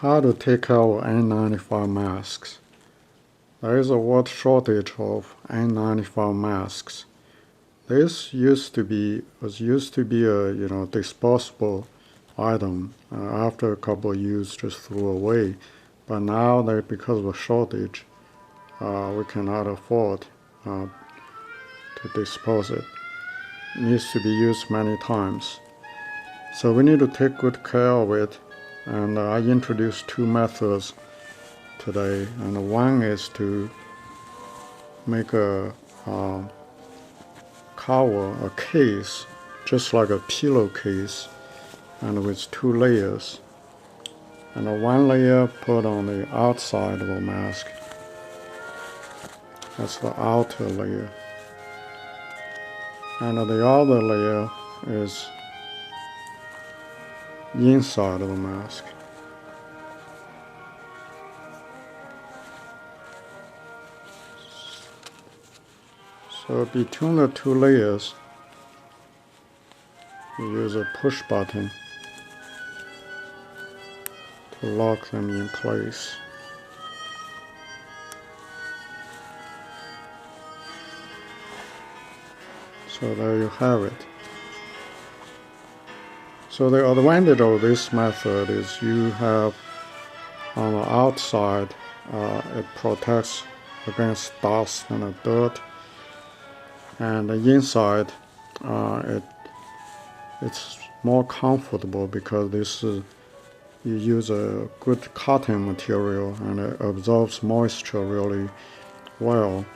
How to take care of N95 masks. There is a world shortage of N95 masks. This was used to be a disposable item. After a couple of use, just threw away. But now that because of a shortage, we cannot afford to dispose it. It needs to be used many times. So we need to take good care of it. And I introduced two methods today. And one is to make a cover, a case, just like a pillowcase, and with two layers. And one layer put on the outside of the mask. That's the outer layer. And the other layer is inside of the mask. So between the two layers, you use a push button to lock them in place. So there you have it. So the advantage of this method is you have on the outside, it protects against dust and dirt, and the inside, it's more comfortable because you use a good cotton material and it absorbs moisture really well,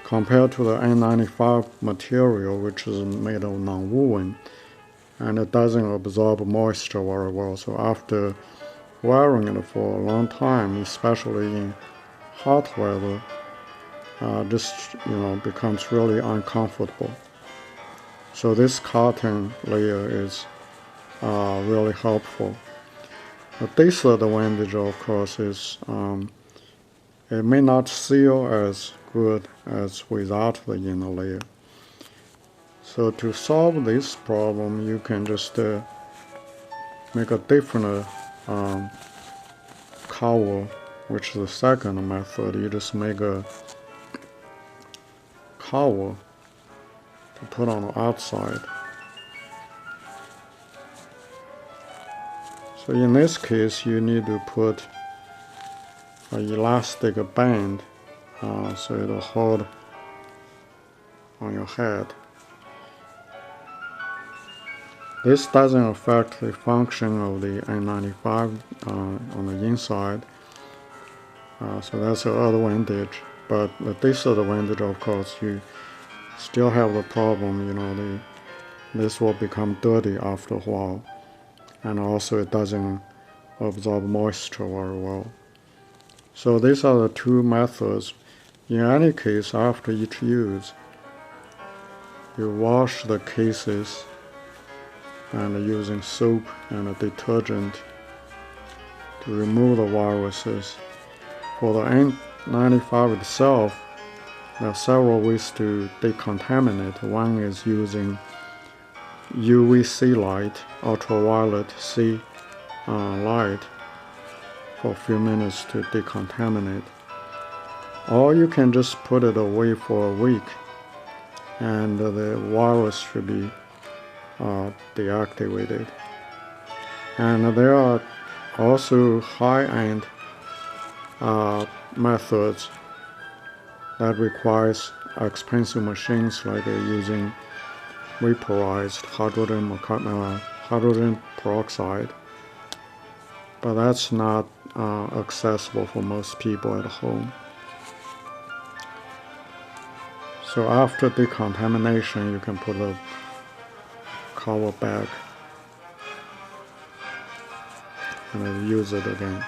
compared to the N95 material, which is made of nonwoven, and it doesn't absorb moisture very well. So after wearing it for a long time, especially in hot weather, this becomes really uncomfortable. So this cotton layer is really helpful. The disadvantage, of course, is it may not seal as good as without the inner layer. So to solve this problem, you can just make a different cover, which is the second method. You just make a cover to put on the outside. So in this case, you need to put an elastic band so it'll hold on your head. This doesn't affect the function of the N95 on the inside, so that's the advantage. But the disadvantage, of course, you still have the problem, this will become dirty after a while, and also it doesn't absorb moisture very well. So these are the two methods. In any case, after each use, you wash the cases and using soap and a detergent to remove the viruses. For the N95 itself, there are several ways to decontaminate. One is using UVC light, ultraviolet C light, for a few minutes to decontaminate. Or you can just put it away for a week and the virus should be deactivated. And there are also high-end methods that requires expensive machines, like using vaporized hydrogen peroxide, but that's not accessible for most people at home. So after decontamination, you can put a cover back and use it again.